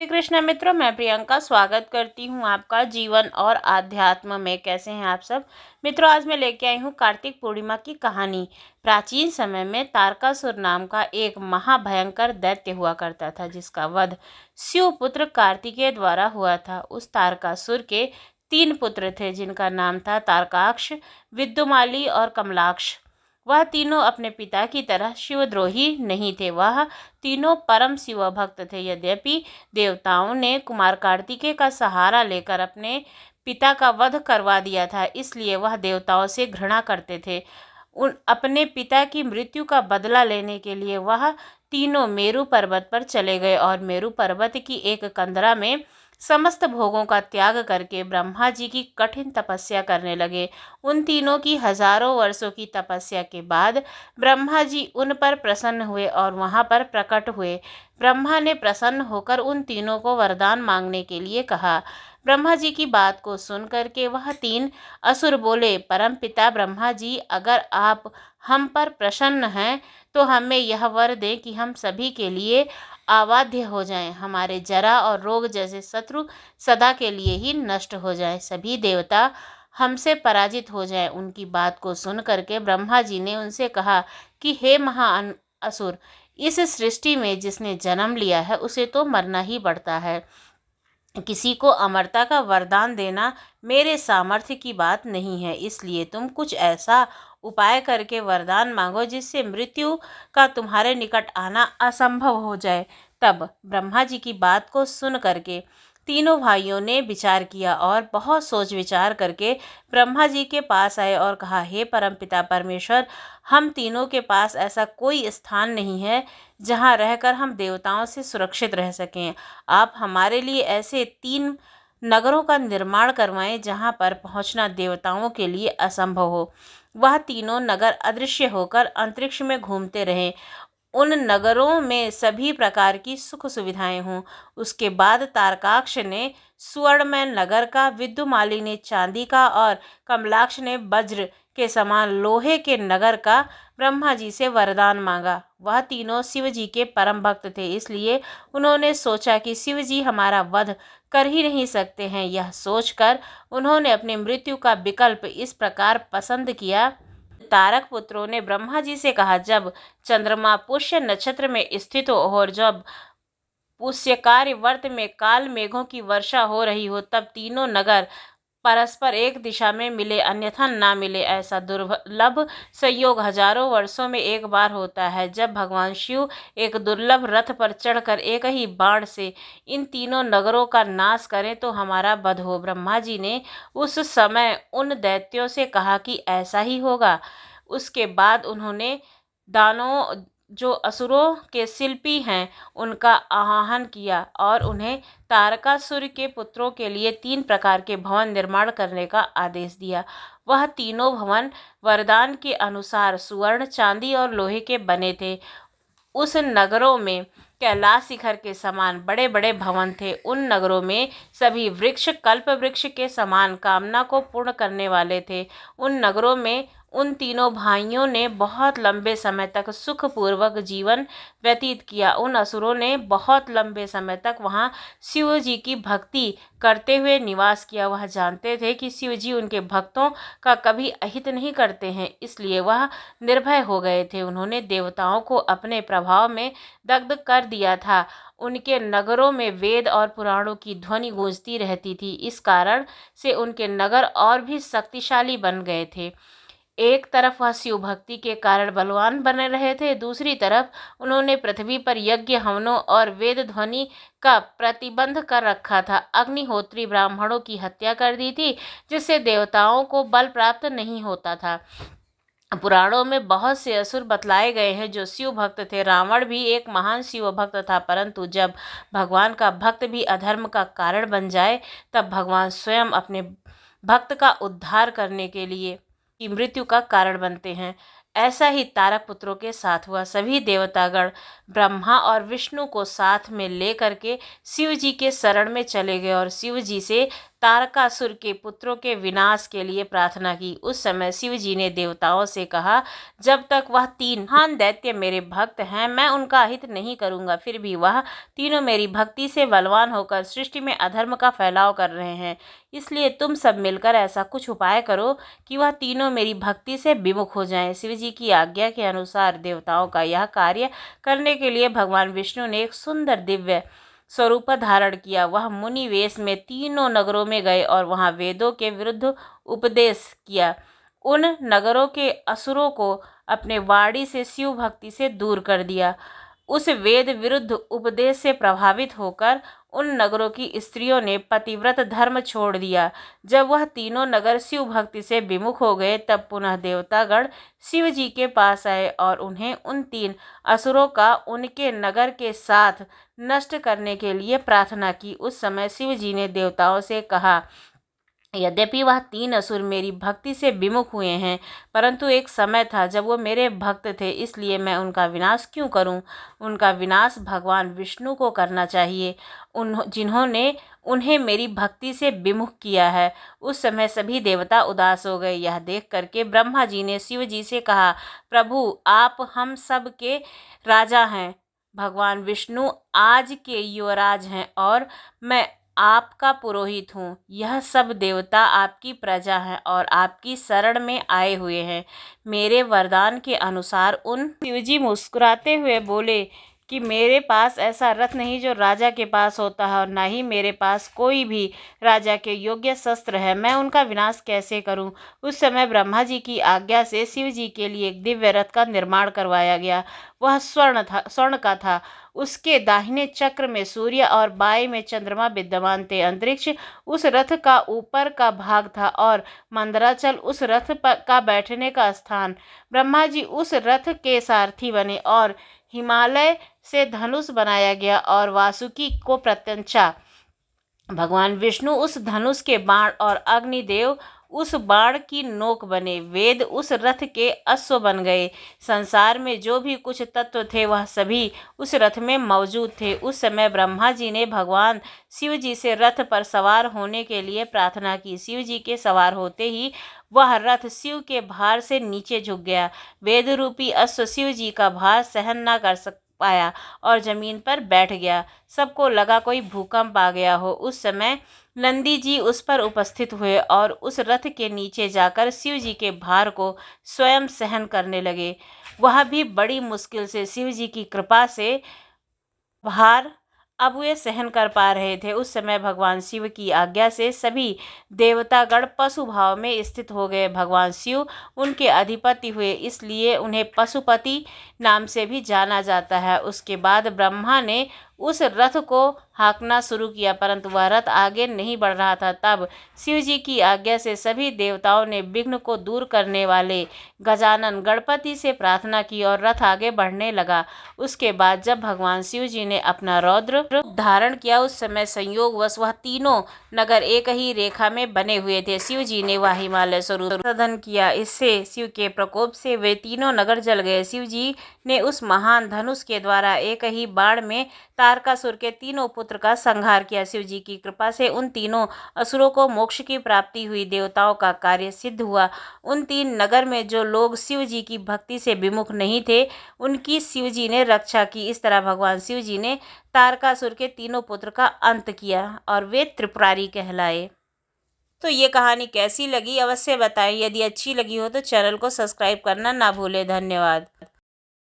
श्री कृष्ण मित्रों, मैं प्रियंका स्वागत करती हूँ आपका जीवन और आध्यात्म में। कैसे हैं आप सब मित्रों? आज मैं लेके आई हूँ कार्तिक पूर्णिमा की कहानी। प्राचीन समय में तारकासुर नाम का एक महाभयंकर दैत्य हुआ करता था, जिसका वध शिव पुत्र कार्तिकेय द्वारा हुआ था। उस तारकासुर के 3 पुत्र थे, जिनका नाम था तारकाक्ष, विद्युमाली और कमलाक्ष। वह तीनों अपने पिता की तरह शिवद्रोही नहीं थे। वह तीनों परम शिव भक्त थे। यद्यपि देवताओं ने कुमार कार्तिकेय का सहारा लेकर अपने पिता का वध करवा दिया था, इसलिए वह देवताओं से घृणा करते थे। उन अपने पिता की मृत्यु का बदला लेने के लिए वह तीनों मेरु पर्वत पर चले गए और मेरु पर्वत की एक कंदरा में समस्त भोगों का त्याग करके ब्रह्मा जी की कठिन तपस्या करने लगे। उन तीनों की हजारों वर्षों की तपस्या के बाद ब्रह्मा जी उन पर प्रसन्न हुए और वहां पर प्रकट हुए। ब्रह्मा ने प्रसन्न होकर उन तीनों को वरदान मांगने के लिए कहा। ब्रह्मा जी की बात को सुन करके वह 3 असुर बोले, परम पिता ब्रह्मा जी, अगर आप हम पर प्रसन्न हैं तो हमें यह वर दें कि हम सभी के लिए अबाध्य हो जाएं। हमारे जरा और रोग जैसे शत्रु सदा के लिए ही नष्ट हो जाएं। सभी देवता हमसे पराजित हो जाएं। उनकी बात को सुन करके ब्रह्मा जी ने उनसे कहा कि हे महान असुर, इस सृष्टि में जिसने जन्म लिया है उसे तो मरना ही पड़ता है। किसी को अमरता का वरदान देना मेरे सामर्थ्य की बात नहीं है, इसलिए तुम कुछ ऐसा उपाय करके वरदान मांगो जिससे मृत्यु का तुम्हारे निकट आना असंभव हो जाए। तब ब्रह्मा जी की बात को सुन करके तीनों भाइयों ने विचार किया और बहुत सोच विचार करके ब्रह्मा जी के पास आए और कहा, हे परमपिता परमेश्वर, हम तीनों के पास ऐसा कोई स्थान नहीं है जहाँ रहकर हम देवताओं से सुरक्षित रह सकें। आप हमारे लिए ऐसे 3 नगरों का निर्माण करवाएं जहां पर पहुंचना देवताओं के लिए असंभव हो। वह तीनों नगर अदृश्य होकर अंतरिक्ष में घूमते रहें। उन नगरों में सभी प्रकार की सुख सुविधाएं हों। उसके बाद तारकाक्ष ने सुवर्णमय नगर का, विद्युमाली ने चांदी का और कमलाक्ष ने वज्र के समान लोहे के नगर का ब्रह्मा जी से वरदान मांगा। वह तीनों शिव जी के परम भक्त थे, इसलिए उन्होंने सोचा कि शिव जी हमारा वध कर ही नहीं सकते हैं। यह सोचकर उन्होंने अपनी मृत्यु का विकल्प इस प्रकार पसंद किया। तारक पुत्रों ने ब्रह्मा जी से कहा, जब चंद्रमा पुष्य नक्षत्र में स्थित हो और जब पुष्यकार्य वर्त में काल मेघों की वर्षा हो रही हो, तब तीनों नगर परस्पर एक दिशा में मिले, अन्यथा ना मिले। ऐसा दुर्लभ संयोग हजारों वर्षों में एक बार होता है, जब भगवान शिव एक दुर्लभ रथ पर चढ़कर एक ही बाण से इन तीनों नगरों का नाश करें तो हमारा वध हो। ब्रह्मा जी ने उस समय उन दैत्यों से कहा कि ऐसा ही होगा। उसके बाद उन्होंने दानों, जो असुरों के शिल्पी हैं, उनका आह्वान किया और उन्हें तारकासुर के पुत्रों के लिए 3 प्रकार के भवन निर्माण करने का आदेश दिया। वह तीनों भवन वरदान के अनुसार स्वर्ण, चांदी और लोहे के बने थे। उस नगरों में कैलाश शिखर के समान बड़े बड़े भवन थे। उन नगरों में सभी वृक्ष कल्प वृक्ष के समान कामना को पूर्ण करने वाले थे। उन नगरों में उन तीनों भाइयों ने बहुत लंबे समय तक सुखपूर्वक जीवन व्यतीत किया। उन असुरों ने बहुत लंबे समय तक वहाँ शिव जी की भक्ति करते हुए निवास किया। वह जानते थे कि शिव जी उनके भक्तों का कभी अहित नहीं करते हैं, इसलिए वह निर्भय हो गए थे। उन्होंने देवताओं को अपने प्रभाव में दग्ध कर दिया था। उनके नगरों में वेद और पुराणों की ध्वनि गूंजती रहती थी। इस कारण से उनके नगर और भी शक्तिशाली बन गए थे। एक तरफ वह शिव भक्ति के कारण बलवान बने रहे थे, दूसरी तरफ उन्होंने पृथ्वी पर यज्ञ हवनों और वेद ध्वनि का प्रतिबंध कर रखा था। अग्निहोत्री ब्राह्मणों की हत्या कर दी थी, जिससे देवताओं को बल प्राप्त नहीं होता था। पुराणों में बहुत से असुर बतलाए गए हैं जो शिव भक्त थे। रावण भी एक महान शिव भक्त था, परंतु जब भगवान का भक्त भी अधर्म का कारण बन जाए, तब भगवान स्वयं अपने भक्त का उद्धार करने के लिए की मृत्यु का कारण बनते हैं। ऐसा ही तारक पुत्रों के साथ हुआ। सभी देवतागण ब्रह्मा और विष्णु को साथ में लेकर के शिव जी के शरण में चले गए और शिव जी से तारकासुर के पुत्रों के विनाश के लिए प्रार्थना की। उस समय शिव जी ने देवताओं से कहा, जब तक वह 3 महान दैत्य मेरे भक्त हैं, मैं उनका हित नहीं करूंगा। फिर भी वह तीनों मेरी भक्ति से बलवान होकर सृष्टि में अधर्म का फैलाव कर रहे हैं। इसलिए तुम सब मिलकर ऐसा कुछ उपाय करो कि वह तीनों मेरी भक्ति से विमुख हो जाएं। शिव जी की आज्ञा के अनुसार देवताओं का यह कार्य करने के लिए भगवान विष्णु ने एक सुंदर दिव्य स्वरूप धारण किया। वह मुनि वेश में तीनों नगरों में गए और वहां वेदों के विरुद्ध उपदेश किया। उन नगरों के असुरों को अपने वाणी से शिव भक्ति से दूर कर दिया। उस वेद विरुद्ध उपदेश से प्रभावित होकर उन नगरों की स्त्रियों ने पतिव्रत धर्म छोड़ दिया। जब वह तीनों नगर शिव भक्ति से विमुख हो गए, तब पुनः देवतागण शिव जी के पास आए और उन्हें उन 3 असुरों का उनके नगर के साथ नष्ट करने के लिए प्रार्थना की। उस समय शिव जी ने देवताओं से कहा, यद्यपि वह 3 असुर मेरी भक्ति से विमुख हुए हैं, परंतु एक समय था जब वो मेरे भक्त थे, इसलिए मैं उनका विनाश क्यों करूं? उनका विनाश भगवान विष्णु को करना चाहिए, जिन्होंने उन्हें मेरी भक्ति से विमुख किया है। उस समय सभी देवता उदास हो गए। यह देख करके ब्रह्मा जी ने शिव जी से कहा, प्रभु, आप हम सब के राजा हैं। भगवान विष्णु आज के युवराज हैं और मैं आपका पुरोहित हूँ। यह सब देवता आपकी प्रजा हैं और आपकी शरण में आए हुए हैं। मेरे वरदान के अनुसार उन शिवजी मुस्कुराते हुए बोले कि मेरे पास ऐसा रथ नहीं जो राजा के पास होता है और ना ही मेरे पास कोई भी राजा के योग्य शस्त्र है। मैं उनका विनाश कैसे करूं? उस समय ब्रह्मा जी की आज्ञा से शिव जी के लिए एक दिव्य रथ का निर्माण करवाया गया। वह स्वर्ण का था। उसके दाहिने चक्र में सूर्य और बाएं में चंद्रमा विद्यमान थे। अंतरिक्ष उस रथ का ऊपर का भाग था और मंदराचल उस रथ का बैठने का स्थान। ब्रह्मा जी उस रथ के सारथी बने और हिमालय से धनुष बनाया गया और वासुकी को प्रत्यंचा। भगवान विष्णु उस धनुष के बाण और अग्निदेव उस बाण की नोक बने। वेद उस रथ के अश्व बन गए। संसार में जो भी कुछ तत्व थे वह सभी उस रथ में मौजूद थे। उस समय ब्रह्मा जी ने भगवान शिव जी से रथ पर सवार होने के लिए प्रार्थना की। शिव जी के सवार होते ही वह रथ शिव के भार से नीचे झुक गया। वेद रूपी अश्व शिव जी का भार सहन न कर पाया और जमीन पर बैठ गया। सबको लगा कोई भूकंप आ गया हो। उस समय नंदी जी उस पर उपस्थित हुए और उस रथ के नीचे जाकर शिव जी के भार को स्वयं सहन करने लगे। वह भी बड़ी मुश्किल से शिव जी की कृपा से भार अब वे सहन कर पा रहे थे। उस समय भगवान शिव की आज्ञा से सभी देवतागण पशु भाव में स्थित हो गए। भगवान शिव उनके अधिपति हुए, इसलिए उन्हें पशुपति नाम से भी जाना जाता है। उसके बाद ब्रह्मा ने उस रथ को हाँकना शुरू किया, परंतु वह रथ आगे नहीं बढ़ रहा था। तब शिव जी की आज्ञा से सभी देवताओं ने विघ्न को दूर करने वाले गजानन गणपति से प्रार्थना की और रथ आगे बढ़ने लगा। उसके बाद जब भगवान शिव जी ने अपना रौद्र रूप धारण किया, उस समय संयोगवश वह तीनों नगर एक ही रेखा में बने हुए थे। शिव जी ने वह हिमालय स्वरूप साधन किया। इससे शिव के प्रकोप से वे तीनों नगर जल गए। शिव जी ने उस महान धनुष के द्वारा एक ही बाण में तारकासुर के तीनों पुत्र का संहार किया। शिव जी की कृपा से उन तीनों असुरों को मोक्ष की प्राप्ति हुई। देवताओं का कार्य सिद्ध हुआ। उन 3 नगर में जो लोग शिव जी की भक्ति से विमुख नहीं थे, उनकी शिव जी ने रक्षा की। इस तरह भगवान शिव जी ने तारकासुर के तीनों पुत्र का अंत किया और वे त्रिपुरारी कहलाए। तो ये कहानी कैसी लगी अवश्य बताएं। यदि अच्छी लगी हो तो चैनल को सब्सक्राइब करना ना भूलें। धन्यवाद।